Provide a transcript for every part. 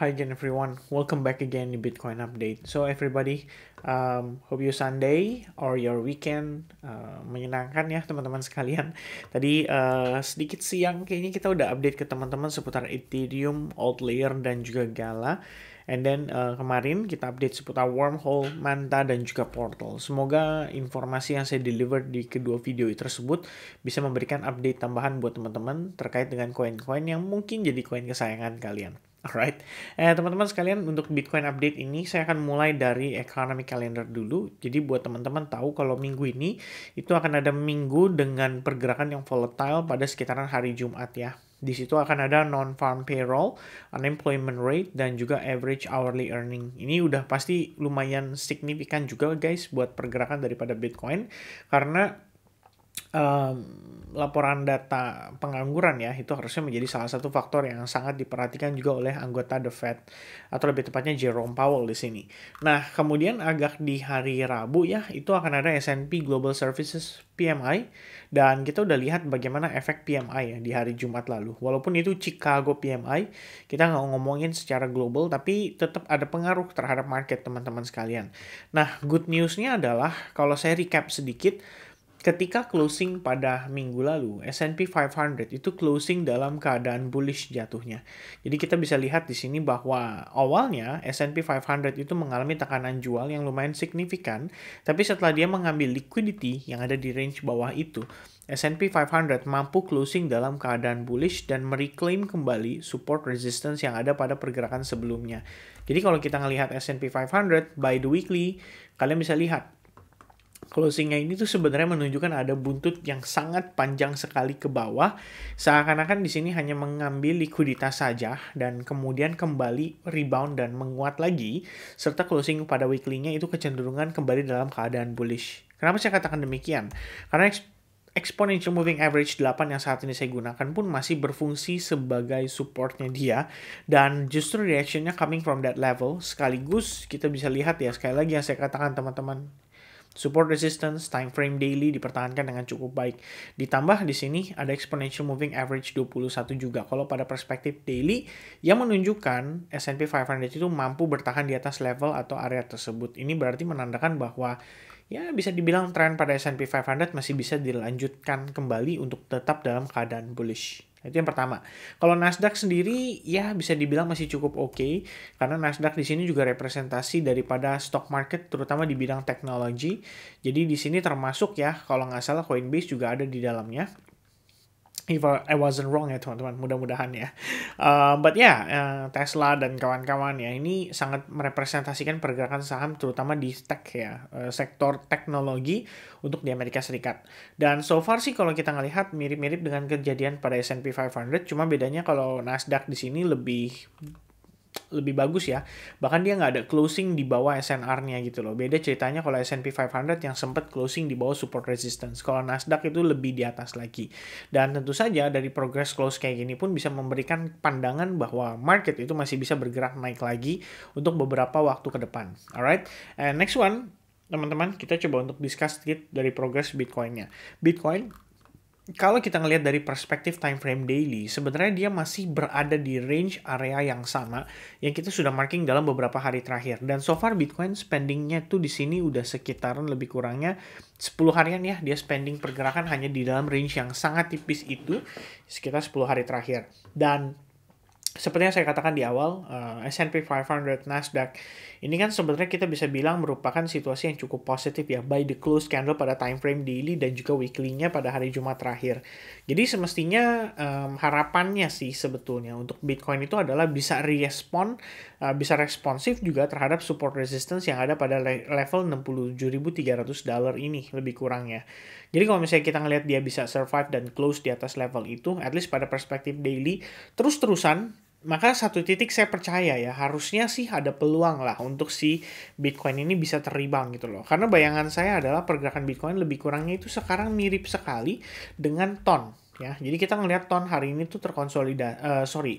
Hi again everyone, welcome back again di Bitcoin Update. So everybody, hope your Sunday or your weekend menyenangkan ya teman-teman sekalian. Tadi sedikit siang kayaknya kita udah update ke teman-teman seputar Ethereum, Outlier dan juga Gala. And then kemarin kita update seputar Wormhole, Manta dan juga Portal. Semoga informasi yang saya deliver di kedua video tersebut bisa memberikan update tambahan buat teman-teman terkait dengan koin-koin yang mungkin jadi koin kesayangan kalian. Alright, teman-teman sekalian, untuk Bitcoin update ini saya akan mulai dari economic calendar dulu. Jadi buat teman-teman tahu kalau minggu ini itu akan ada minggu dengan pergerakan yang volatile pada sekitaran hari Jumat ya. Di situ akan ada non-farm payroll, unemployment rate, dan juga average hourly earning. Ini udah pasti lumayan signifikan juga guys buat pergerakan daripada Bitcoin, karena laporan data pengangguran ya itu harusnya menjadi salah satu faktor yang sangat diperhatikan juga oleh anggota The Fed, atau lebih tepatnya Jerome Powell di sini. Nah, kemudian agak di hari Rabu ya itu akan ada S&P Global Services PMI, dan kita udah lihat bagaimana efek PMI ya di hari Jumat lalu. Walaupun itu Chicago PMI, kita nggak ngomongin secara global, tapi tetap ada pengaruh terhadap market teman-teman sekalian. Nah, good news-nya adalah kalau saya recap sedikit, ketika closing pada minggu lalu, S&P 500 itu closing dalam keadaan bullish jatuhnya. Jadi kita bisa lihat di sini bahwa awalnya S&P 500 itu mengalami tekanan jual yang lumayan signifikan, tapi setelah dia mengambil liquidity yang ada di range bawah itu, S&P 500 mampu closing dalam keadaan bullish dan mereclaim kembali support resistance yang ada pada pergerakan sebelumnya. Jadi kalau kita ngelihat S&P 500 by the weekly, kalian bisa lihat closingnya ini tuh sebenarnya menunjukkan ada buntut yang sangat panjang sekali ke bawah. Seakan-akan di sini hanya mengambil likuiditas saja dan kemudian kembali rebound dan menguat lagi, serta closing pada weekly-nya itu kecenderungan kembali dalam keadaan bullish. Kenapa saya katakan demikian? Karena exponential moving average 8 yang saat ini saya gunakan pun masih berfungsi sebagai supportnya dia, dan justru reactionnya coming from that level. Sekaligus kita bisa lihat ya, sekali lagi yang saya katakan teman-teman, support resistance time frame daily dipertahankan dengan cukup baik. Ditambah di sini ada exponential moving average 21 juga. Kalau pada perspektif daily yang menunjukkan S&P 500 itu mampu bertahan di atas level atau area tersebut. Ini berarti menandakan bahwa ya bisa dibilang tren pada S&P 500 masih bisa dilanjutkan kembali untuk tetap dalam keadaan bullish. Itu yang pertama. Kalau Nasdaq sendiri ya bisa dibilang masih cukup oke, karena Nasdaq di sini juga representasi daripada stock market terutama di bidang teknologi. Jadi di sini termasuk ya kalau nggak salah Coinbase juga ada di dalamnya. If I wasn't wrong ya teman-teman, mudah-mudahan ya. But yeah, Tesla dan kawan-kawan ya ini sangat merepresentasikan pergerakan saham terutama di tech ya, sektor teknologi untuk di Amerika Serikat. Dan so far sih kalau kita ngelihat mirip-mirip dengan kejadian pada S&P 500, cuma bedanya kalau Nasdaq di sini lebih bagus ya. Bahkan dia nggak ada closing di bawah SNR-nya gitu loh. Beda ceritanya kalau S&P 500 yang sempat closing di bawah support resistance. Kalau Nasdaq itu lebih di atas lagi. Dan tentu saja dari progress close kayak gini pun bisa memberikan pandangan bahwa market itu masih bisa bergerak naik lagi untuk beberapa waktu ke depan. Alright, and next one, teman-teman, kita coba untuk discuss sedikit dari progress Bitcoin-nya. Bitcoin, kalau kita ngelihat dari perspektif time frame daily, sebenarnya dia masih berada di range area yang sama yang kita sudah marking dalam beberapa hari terakhir. Dan so far Bitcoin spendingnya tuh di sini udah sekitaran lebih kurangnya 10 harian ya. Dia spending pergerakan hanya di dalam range yang sangat tipis itu sekitar 10 hari terakhir. Dan seperti yang saya katakan di awal, S&P 500, Nasdaq, ini kan sebenarnya kita bisa bilang merupakan situasi yang cukup positif ya, by the close candle pada time frame daily dan juga weekly-nya pada hari Jumat terakhir. Jadi semestinya harapannya sih sebetulnya untuk Bitcoin itu adalah bisa bisa responsif juga terhadap support resistance yang ada pada level $67.300 ini lebih kurangnya. Jadi kalau misalnya kita ngelihat dia bisa survive dan close di atas level itu, at least pada perspektif daily, terus-terusan, maka satu titik saya percaya ya, harusnya sih ada peluang lah untuk si Bitcoin ini bisa terrebound gitu loh. Karena bayangan saya adalah pergerakan Bitcoin lebih kurangnya itu sekarang mirip sekali dengan TON. Ya, jadi kita ngelihat TON hari ini tuh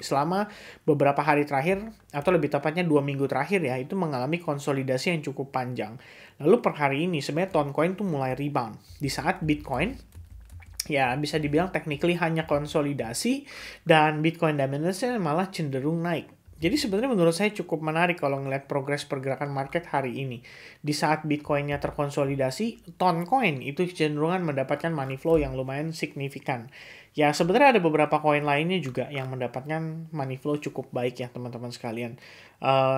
selama beberapa hari terakhir atau lebih tepatnya 2 minggu terakhir ya, itu mengalami konsolidasi yang cukup panjang. Lalu per hari ini sebenarnya TON coin tuh mulai rebound. Di saat Bitcoin ya bisa dibilang technically hanya konsolidasi dan Bitcoin dominance-nya malah cenderung naik. Jadi sebenarnya menurut saya cukup menarik kalau ngeliat progres pergerakan market hari ini. Di saat Bitcoin-nya terkonsolidasi, Toncoin itu cenderungan mendapatkan money flow yang lumayan signifikan. Ya sebenarnya ada beberapa koin lainnya juga yang mendapatkan money flow cukup baik ya teman-teman sekalian.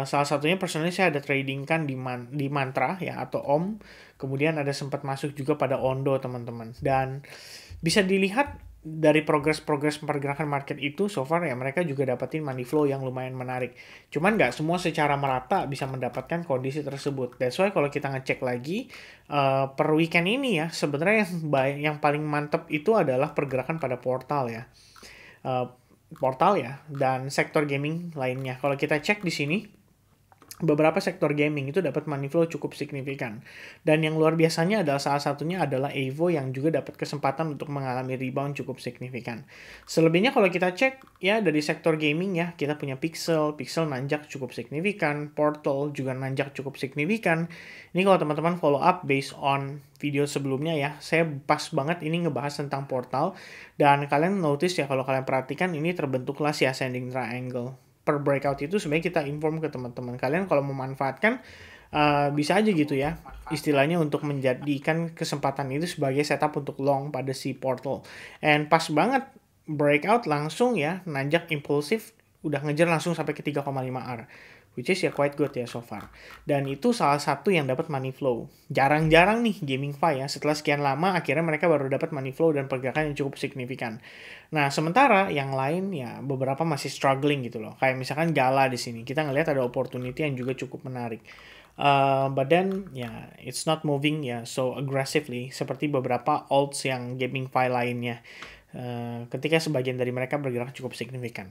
Salah satunya personally saya ada trading kan di Mantra ya atau Om. Kemudian ada sempat masuk juga pada Ondo teman-teman. Dan bisa dilihat dari progres-progres pergerakan market itu so far ya mereka juga dapetin money flow yang lumayan menarik. Cuman nggak semua secara merata bisa mendapatkan kondisi tersebut. That's why kalau kita ngecek lagi per weekend ini ya sebenarnya yang paling mantep itu adalah pergerakan pada portal ya. Eh, Portal ya dan sektor gaming lainnya. Kalau kita cek di sini beberapa sektor gaming itu dapat money flow cukup signifikan. Dan yang luar biasanya adalah salah satunya adalah Evo yang juga dapat kesempatan untuk mengalami rebound cukup signifikan. Selebihnya kalau kita cek ya dari sektor gaming ya, kita punya Pixel nanjak cukup signifikan, Portal juga nanjak cukup signifikan. Ini kalau teman-teman follow up based on video sebelumnya ya, saya pas banget ini ngebahas tentang Portal dan kalian notice ya kalau kalian perhatikan ini terbentuklah si ascending triangle. Per breakout itu sebenarnya kita inform ke teman-teman kalian kalau memanfaatkan bisa aja gitu ya istilahnya untuk menjadikan kesempatan itu sebagai setup untuk long pada si portal and pas banget breakout langsung ya nanjak impulsif udah ngejar langsung sampai ke 3,5 R which is ya quite good ya so far. Dan itu salah satu yang dapat money flow. Jarang-jarang nih GamingFi ya, setelah sekian lama akhirnya mereka baru dapat money flow dan pergerakan yang cukup signifikan. Nah, sementara yang lain ya beberapa masih struggling gitu loh. Kayak misalkan Gala di sini, kita ngelihat ada opportunity yang juga cukup menarik. But then ya it's not moving ya so aggressively seperti beberapa alts yang GamingFi lainnya. Ketika sebagian dari mereka bergerak cukup signifikan.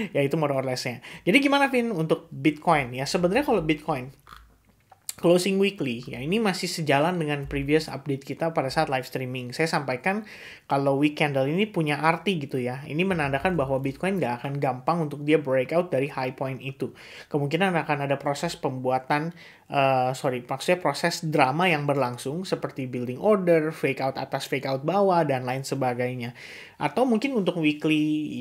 Ya itu more or less-nya. Jadi gimana Vin untuk Bitcoin? Ya sebenarnya kalau Bitcoin closing weekly, ya ini masih sejalan dengan previous update kita pada saat live streaming. Saya sampaikan kalau week candle ini punya arti gitu ya. Ini menandakan bahwa Bitcoin nggak akan gampang untuk dia breakout dari high point itu. Kemungkinan akan ada proses pembuatan, maksudnya proses drama yang berlangsung seperti building order, fake out atas, fake out bawah, dan lain sebagainya. Atau mungkin untuk weekly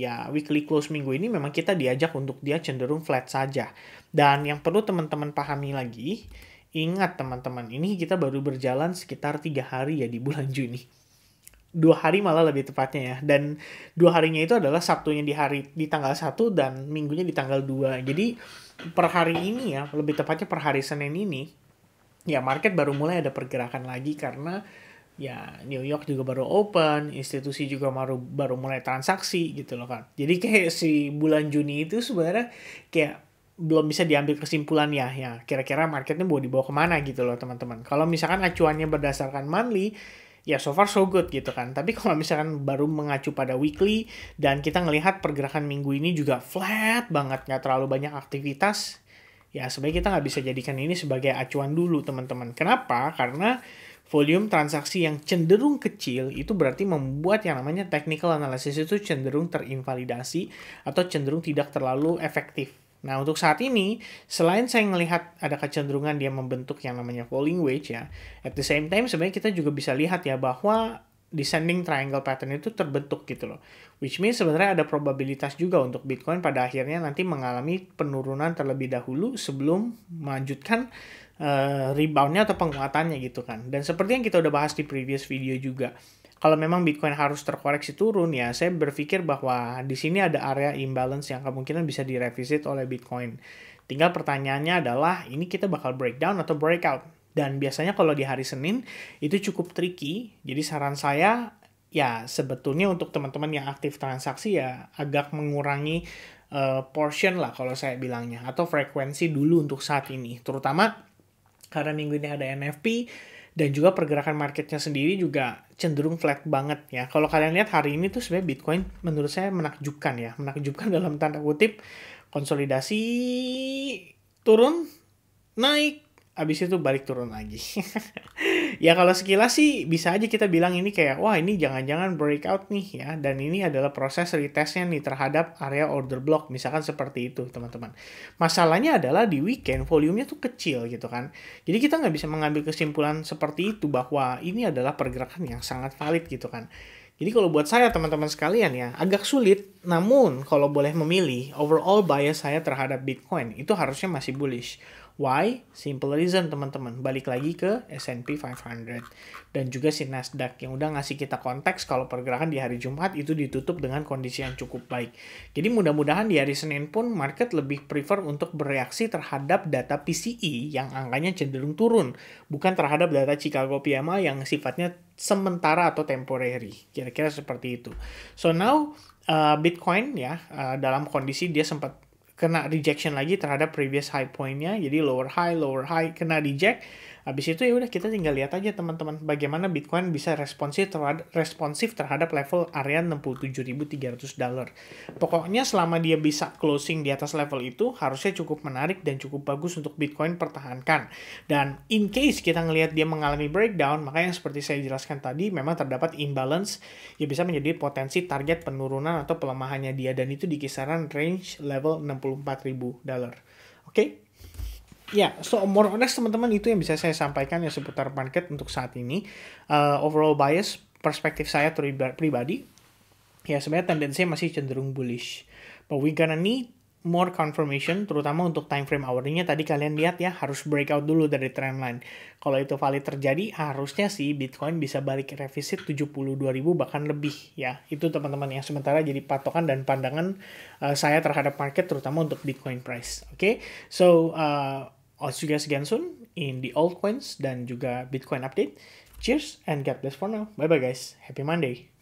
close minggu ini memang kita diajak untuk dia cenderung flat saja. Dan yang perlu teman-teman pahami lagi, ingat teman-teman, ini kita baru berjalan sekitar 3 hari ya di bulan Juni. 2 hari malah lebih tepatnya ya. Dan 2 harinya itu adalah Sabtunya di tanggal 1 dan Minggunya di tanggal 2. Jadi per hari ini ya, lebih tepatnya per hari Senin ini, ya market baru mulai ada pergerakan lagi karena ya New York juga baru open, institusi juga baru mulai transaksi gitu loh kan. Jadi kayak si bulan Juni itu sebenarnya kayak belum bisa diambil kesimpulan ya kira-kira marketnya mau dibawa kemana gitu loh teman-teman. Kalau misalkan acuannya berdasarkan monthly, ya so far so good gitu kan. Tapi kalau misalkan baru mengacu pada weekly dan kita ngelihat pergerakan minggu ini juga flat banget, nggak terlalu banyak aktivitas, ya sebenarnya kita nggak bisa jadikan ini sebagai acuan dulu teman-teman. Kenapa? Karena volume transaksi yang cenderung kecil itu berarti membuat yang namanya technical analysis itu cenderung terinvalidasi atau cenderung tidak terlalu efektif. Nah, untuk saat ini, selain saya melihat ada kecenderungan dia membentuk yang namanya falling wedge ya, at the same time sebenarnya kita juga bisa lihat ya bahwa descending triangle pattern itu terbentuk gitu loh. Which means sebenarnya ada probabilitas juga untuk Bitcoin pada akhirnya nanti mengalami penurunan terlebih dahulu sebelum melanjutkan reboundnya atau penguatannya gitu kan. Dan seperti yang kita udah bahas di previous video juga, kalau memang Bitcoin harus terkoreksi turun ya, saya berpikir bahwa di sini ada area imbalance yang kemungkinan bisa direvisit oleh Bitcoin. Tinggal pertanyaannya adalah ini kita bakal breakdown atau breakout. Dan biasanya kalau di hari Senin itu cukup tricky. Jadi saran saya ya sebetulnya untuk teman-teman yang aktif transaksi ya agak mengurangi portion lah kalau saya bilangnya. Atau frekuensi dulu untuk saat ini. Terutama karena minggu ini ada NFP. Dan juga pergerakan marketnya sendiri juga cenderung flat banget ya. Kalau kalian lihat hari ini tuh sebenarnya Bitcoin menurut saya menakjubkan ya. Menakjubkan dalam tanda kutip, konsolidasi turun, naik, habis itu balik turun lagi. Ya kalau sekilas sih bisa aja kita bilang ini kayak wah ini jangan-jangan breakout nih ya. Dan ini adalah proses retestnya nih terhadap area order block. Misalkan seperti itu teman-teman. Masalahnya adalah di weekend volumenya tuh kecil gitu kan. Jadi kita nggak bisa mengambil kesimpulan seperti itu bahwa ini adalah pergerakan yang sangat valid gitu kan. Jadi kalau buat saya teman-teman sekalian ya, agak sulit. Namun kalau boleh memilih, overall bias saya terhadap Bitcoin itu harusnya masih bullish. Why? Simple reason teman-teman. Balik lagi ke S&P 500. Dan juga si Nasdaq yang udah ngasih kita konteks kalau pergerakan di hari Jumat itu ditutup dengan kondisi yang cukup baik. Jadi mudah-mudahan di hari Senin pun market lebih prefer untuk bereaksi terhadap data PCE yang angkanya cenderung turun. Bukan terhadap data Chicago PMI yang sifatnya sementara atau temporary. Kira-kira seperti itu. So now Bitcoin ya dalam kondisi dia sempat kena rejection lagi terhadap previous high point-nya. Jadi lower high, kena reject. Habis itu ya udah kita tinggal lihat aja teman-teman bagaimana Bitcoin bisa responsif terhadap level area $67.300. Pokoknya selama dia bisa closing di atas level itu harusnya cukup menarik dan cukup bagus untuk Bitcoin pertahankan. Dan in case kita ngelihat dia mengalami breakdown, maka yang seperti saya jelaskan tadi memang terdapat imbalance ya bisa menjadi potensi target penurunan atau pelemahannya dia, dan itu di kisaran range level $64.000. Oke? Ya, so more or less teman-teman itu yang bisa saya sampaikan ya seputar market untuk saat ini. Overall bias, perspektif saya pribadi, ya sebenarnya tendensinya masih cenderung bullish. But we gonna need more confirmation, terutama untuk time frame hourly-nya tadi kalian lihat ya, harus breakout dulu dari trendline. Kalau itu valid terjadi, harusnya sih Bitcoin bisa balik revisit 72.000 bahkan lebih ya. Itu teman-teman yang sementara jadi patokan dan pandangan saya terhadap market, terutama untuk Bitcoin price. Oke, so I'll see you guys again soon in the altcoins dan juga Bitcoin update. Cheers and God bless for now. Bye bye guys. Happy Monday.